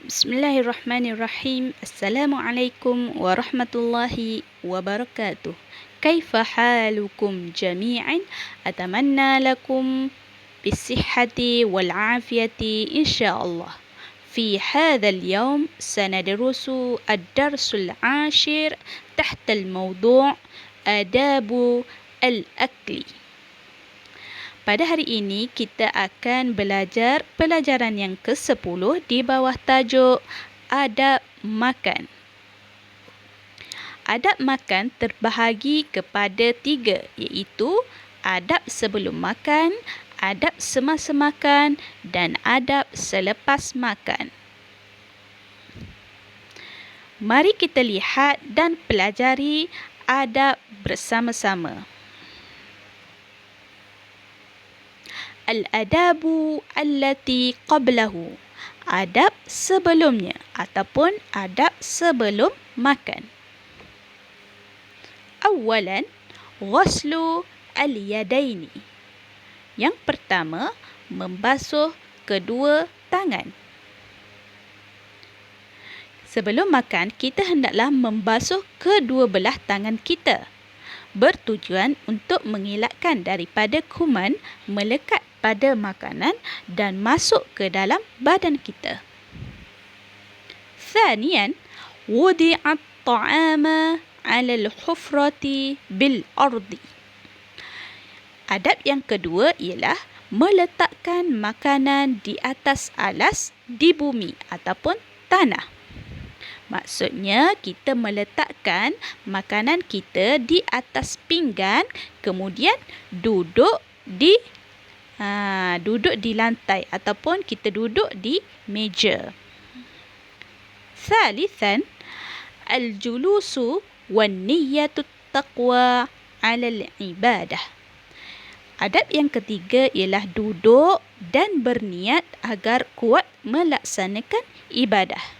Bismillahirrahmanirrahim. Assalamualaikum warahmatullahi wabarakatuh. Kaifa halukum jami'an? Atamanna lakum bisihhati wal afiyati insyaallah. في هذا اليوم سندرس الدرس العاشر تحت الموضوع آداب الأكل. Pada hari ini kita akan belajar pelajaran yang ke-10 di bawah tajuk Adab Makan. Adab makan terbahagi kepada 3, iaitu adab sebelum makan, adab semasa makan dan adab selepas makan. Mari kita lihat dan pelajari adab bersama-sama. Al-adabu allati qablahu. Adab sebelumnya ataupun adab sebelum makan. Awalan, ghuslu al-yadaini. Yang pertama, membasuh kedua tangan. Sebelum makan, kita hendaklah membasuh kedua belah tangan kita, bertujuan untuk mengelakkan daripada kuman melekat pada makanan dan masuk ke dalam badan kita. Thaniyan, wudi'at ta'ama 'ala al-hufrati bil ardi. Adab yang kedua ialah meletakkan makanan di atas alas di bumi ataupun tanah. Maksudnya kita meletakkan makanan kita di atas pinggan, kemudian duduk di lantai ataupun kita duduk di meja. Thalithan, al-julusu wan niyyatu taqwa 'ala al-ibadah. Adab yang ketiga ialah duduk dan berniat agar kuat melaksanakan ibadah.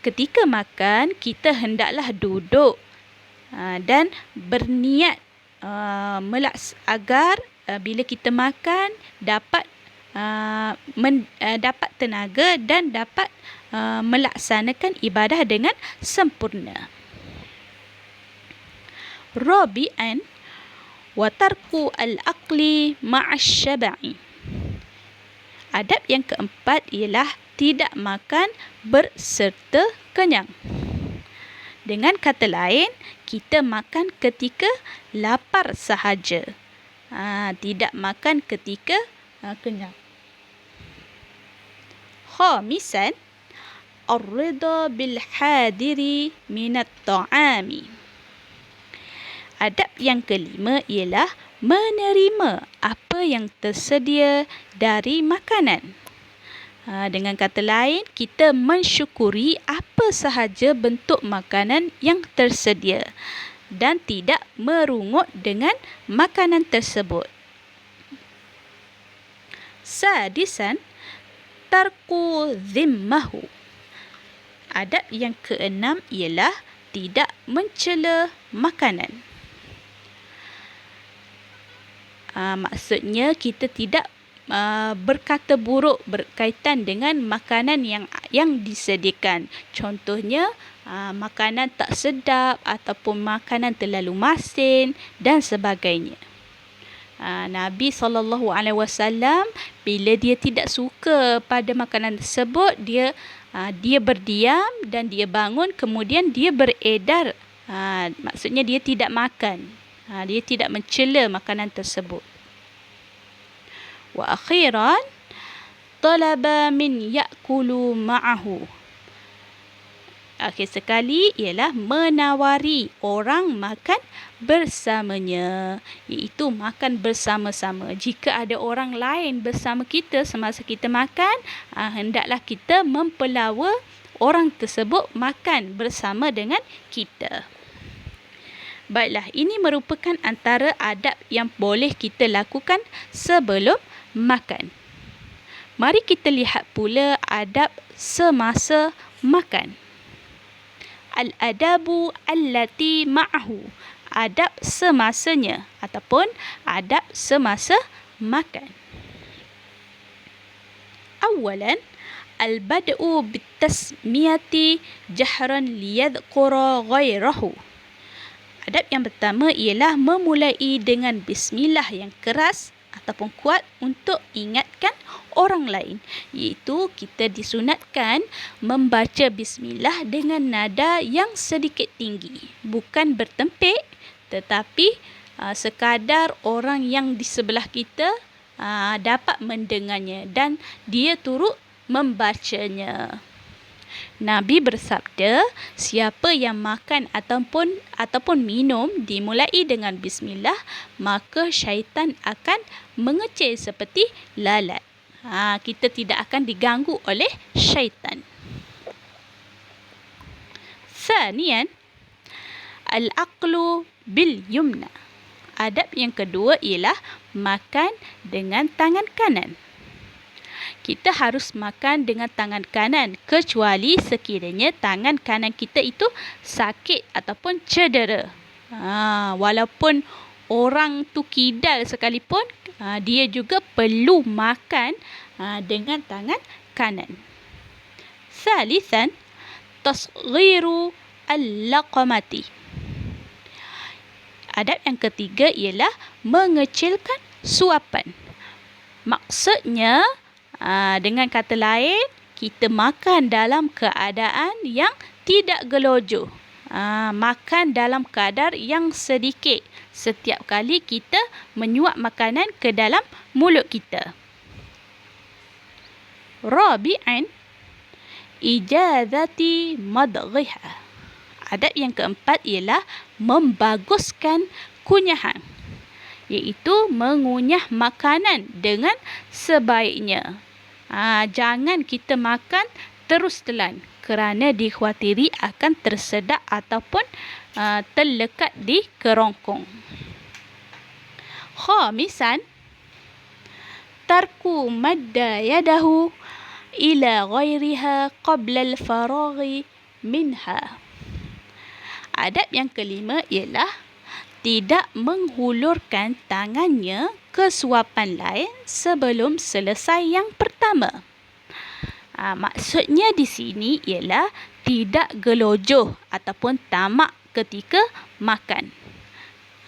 Ketika makan, kita hendaklah duduk dan berniat agar bila kita makan dapat tenaga dan dapat melaksanakan ibadah dengan sempurna. Rabi'an, wa tarku al-aqli ma'asy-syaba'i. Adab yang keempat ialah tidak makan berserta kenyang. Dengan kata lain, kita makan ketika lapar sahaja. Tidak makan ketika kenyang. Khamisan, ar-ridha bil hadiri minat ta'ami. Adab yang kelima ialah menerima apa yang tersedia dari makanan. Dengan kata lain, kita mensyukuri apa sahaja bentuk makanan yang tersedia dan tidak merungut dengan makanan tersebut. Sadisan, tarku zimmahu. Adab yang keenam ialah tidak mencela makanan. Maksudnya kita tidak berkata buruk berkaitan dengan makanan yang disediakan. Contohnya makanan tak sedap ataupun makanan terlalu masin dan sebagainya. Nabi SAW bila dia tidak suka pada makanan tersebut, dia berdiam dan dia bangun, kemudian dia beredar. Maksudnya dia tidak makan. Dia tidak mencela makanan tersebut. Wa akhiran, talaba min ya'kulu ma'ahu. Akhir sekali ialah menawari orang makan bersamanya, iaitu makan bersama-sama. Jika ada orang lain bersama kita semasa kita makan, hendaklah kita mempelawa orang tersebut makan bersama dengan kita. Baiklah, ini merupakan antara adab yang boleh kita lakukan sebelum makan. Mari kita lihat pula adab semasa makan. Al-adabu allati ma'ahu. Adab semasanya ataupun adab semasa makan. Awalan, Al-bad'u bitasmiyati jahran liyadhkura ghairahu. Adab yang pertama ialah memulai dengan bismillah yang keras ataupun kuat untuk ingatkan orang lain. Iaitu kita disunatkan membaca bismillah dengan nada yang sedikit tinggi. Bukan bertempik, tetapi sekadar orang yang di sebelah kita dapat mendengarnya dan dia turut membacanya. Nabi bersabda, siapa yang makan ataupun minum dimulai dengan bismillah, maka syaitan akan mengecil seperti lalat. Kita tidak akan diganggu oleh syaitan. Thaniyan, al-aqlu bil yumna. Adab yang kedua ialah makan dengan tangan kanan. Kita harus makan dengan tangan kanan kecuali sekiranya tangan kanan kita itu sakit ataupun cedera. Walaupun orang tu kidal sekalipun, dia juga perlu makan dengan tangan kanan. Thalithan, tasghiru al-laqamati. Adab yang ketiga ialah mengecilkan suapan. Maksudnya, dengan kata lain, kita makan dalam keadaan yang tidak gelojoh. Makan dalam kadar yang sedikit setiap kali kita menyuap makanan ke dalam mulut kita. Rabi'an, ijazati madghiha. Adab yang keempat ialah membaguskan kunyahan, iaitu mengunyah makanan dengan sebaiknya. Jangan kita makan terus telan kerana dikhawatiri akan tersedak ataupun terlekat di kerongkong. Khamisan, tarku madda yadahu ila ghairiha qabla al-faraghi minha. Adab yang kelima ialah tidak menghulurkan tangannya ke suapan lain sebelum selesai yang pertama. Maksudnya di sini ialah tidak gelojoh ataupun tamak ketika makan.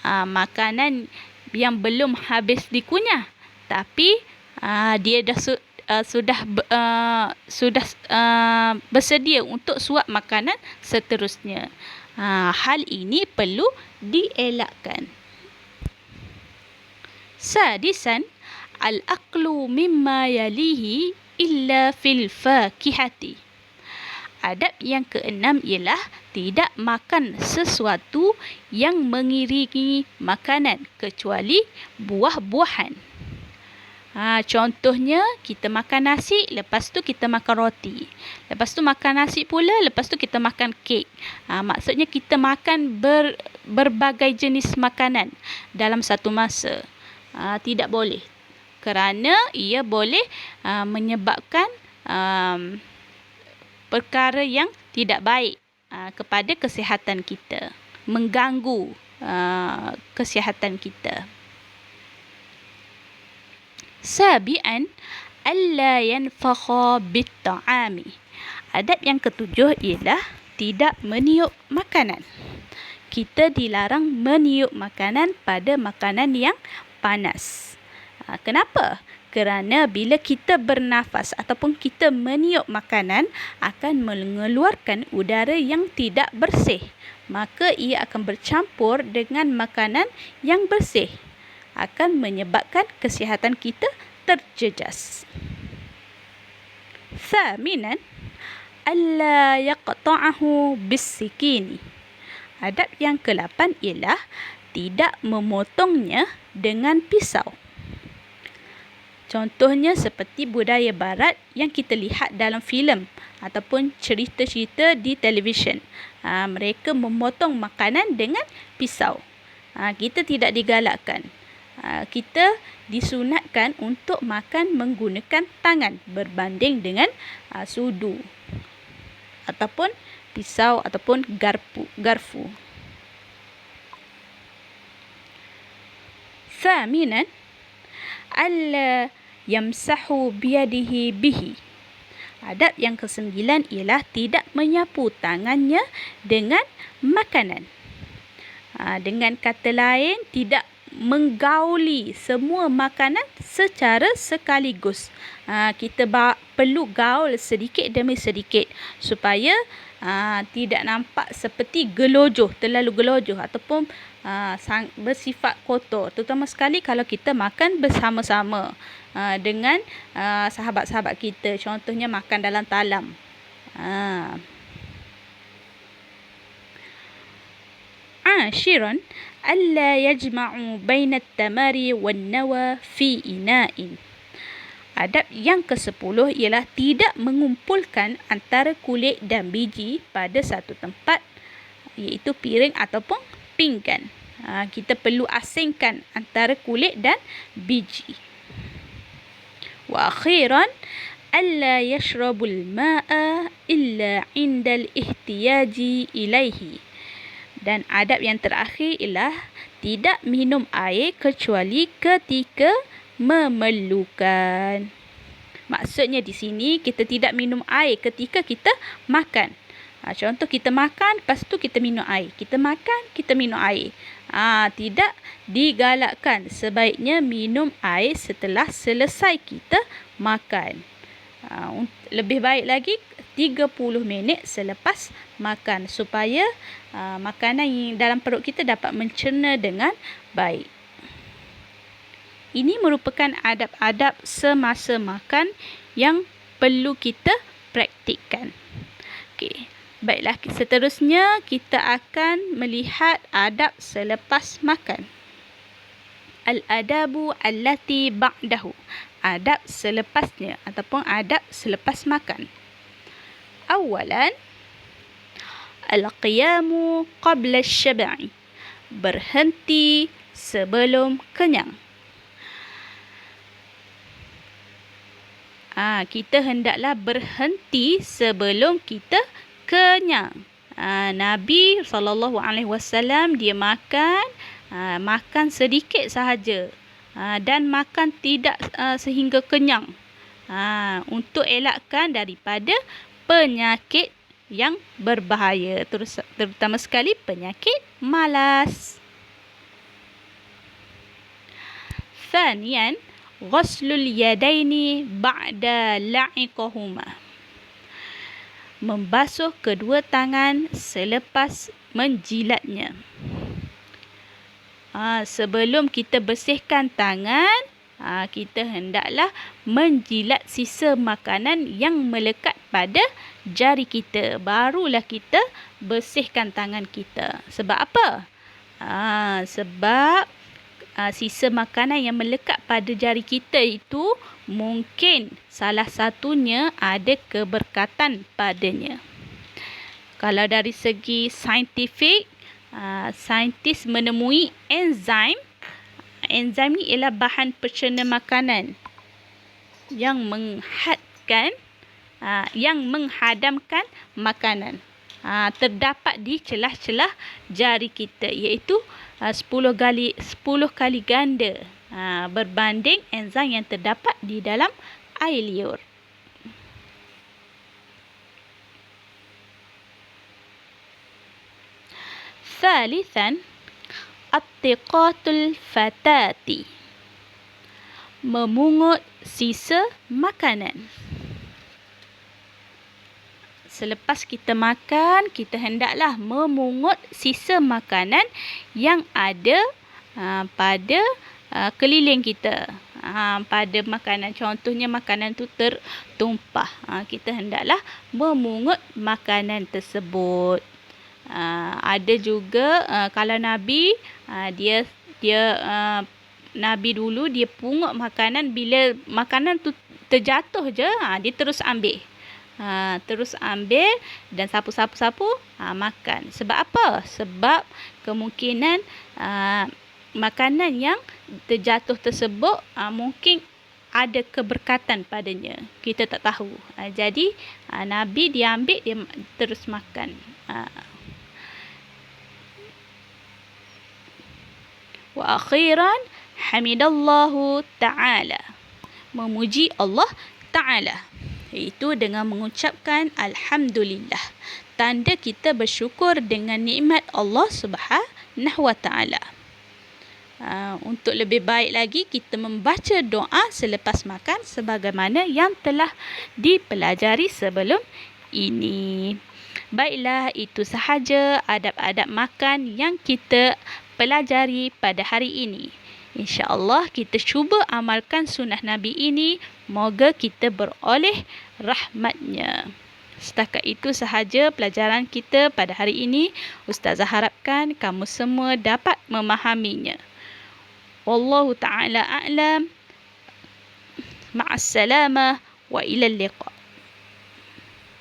Makanan yang belum habis dikunyah, tapi dia sudah bersedia untuk suap makanan seterusnya. Hal ini perlu dielakkan. Sadisan, al-aqlu mimma yalihi illa fil fakihati. Adab yang keenam ialah tidak makan sesuatu yang mengiringi makanan kecuali buah-buahan. Contohnya, kita makan nasi, lepas tu kita makan roti. Lepas tu makan nasi pula, lepas tu kita makan kek. Maksudnya kita makan berbagai jenis makanan dalam satu masa. Tidak boleh. Kerana ia boleh menyebabkan perkara yang tidak baik kepada kesihatan kita. Mengganggu kesihatan kita. Sabi'an, alla yanfakha bit-ta'ami. Adab yang ketujuh ialah tidak meniup makanan. Kita dilarang meniup makanan pada makanan yang panas. Kenapa? Kerana bila kita bernafas ataupun kita meniup makanan akan mengeluarkan udara yang tidak bersih. Maka ia akan bercampur dengan makanan yang bersih. Akan menyebabkan kesihatan kita terjejas. Thaminan, alla yaqta'ahu bis-sikini. Adab yang ke-8 ialah tidak memotongnya dengan pisau. Contohnya seperti budaya barat yang kita lihat dalam filem ataupun cerita-cerita di televisyen. Mereka memotong makanan dengan pisau. Kita tidak digalakkan. Kita disunatkan untuk makan menggunakan tangan berbanding dengan sudu ataupun pisau ataupun garpu. Thaminan, alla yamsahu biyadihi bihi. Adab yang kesembilan ialah tidak menyapu tangannya dengan makanan. Dengan kata lain, tidak menggauli semua makanan secara sekaligus. Kita perlu gaul sedikit demi sedikit supaya tidak nampak seperti gelojoh, terlalu gelojoh ataupun bersifat kotor. Terutama sekali kalau kita makan bersama-sama dengan sahabat-sahabat kita. Contohnya makan dalam talam. عاشراً ألا يجمع بين التمر والنوى في إناء. Adab yang ke-10 ialah tidak mengumpulkan antara kulit dan biji pada satu tempat, iaitu piring ataupun pinggan. Kita perlu asingkan antara kulit dan biji. وأخيراً ألا يشرب الماء إلا عند الاحتياج إليه. Dan adab yang terakhir ialah tidak minum air kecuali ketika memerlukan. Maksudnya di sini kita tidak minum air ketika kita makan. Contoh kita makan, lepas tu kita minum air. Kita makan, kita minum air. Tidak digalakkan. Sebaiknya minum air setelah selesai kita makan. Lebih baik lagi 30 minit selepas makan supaya makanan yang dalam perut kita dapat mencerna dengan baik. Ini merupakan adab-adab semasa makan yang perlu kita praktikkan. Okey. Baiklah, seterusnya kita akan melihat adab selepas makan. Al-adabu allati ba'dahu. Adab selepasnya ataupun adab selepas makan. Awalan, al-qiyamu qabla asy-syab'i. Berhenti sebelum kenyang. Kita hendaklah berhenti sebelum kita kenyang. Nabi SAW dia makan sedikit sahaja dan makan tidak sehingga kenyang untuk elakkan daripada penyakit yang berbahaya, terutama sekali penyakit malas. Thaniyan, ghuslul yadaini ba'da la'iqahuma. Membasuh kedua tangan selepas menjilatnya. Sebelum kita bersihkan tangan, kita hendaklah menjilat sisa makanan yang melekat pada jari kita. Barulah kita bersihkan tangan kita. Sebab apa? Sebab sisa makanan yang melekat pada jari kita itu mungkin salah satunya ada keberkatan padanya. Kalau dari segi saintifik, saintis menemui enzim. Enzim ni ialah bahan pencerna makanan yang menghadamkan makanan. Terdapat di celah-celah jari kita, iaitu 10 kali ganda berbanding enzim yang terdapat di dalam air liur. Thalithan, attiqatul fatati. Memungut sisa makanan. Selepas kita makan, kita hendaklah memungut sisa makanan yang ada pada keliling kita. Pada makanan, contohnya makanan tu tertumpah. Kita hendaklah memungut makanan tersebut. Ada juga kalau Nabi Nabi dulu dia pungut makanan, bila makanan tu terjatuh je, dia terus ambil. Terus ambil dan sapu-sapu makan. Sebab apa? Sebab kemungkinan makanan yang terjatuh tersebut mungkin ada keberkatan padanya. Kita tak tahu. Jadi Nabi dia ambil, dia terus makan. Wa akhiran hamidallahu ta'ala. Memuji Allah Ta'ala. iaitu dengan mengucapkan Alhamdulillah. Tanda kita bersyukur dengan nikmat Allah Subhanahu Wa Taala. Untuk lebih baik lagi, kita membaca doa selepas makan sebagaimana yang telah dipelajari sebelum ini. Baiklah, itu sahaja adab-adab makan yang kita pelajari pada hari ini. InsyaAllah kita cuba amalkan sunnah Nabi ini. Moga kita beroleh rahmatnya. Setakat itu sahaja pelajaran kita pada hari ini. Ustazah harapkan kamu semua dapat memahaminya. Wallahu ta'ala a'lam. Ma'assalamah wa ilal liqa.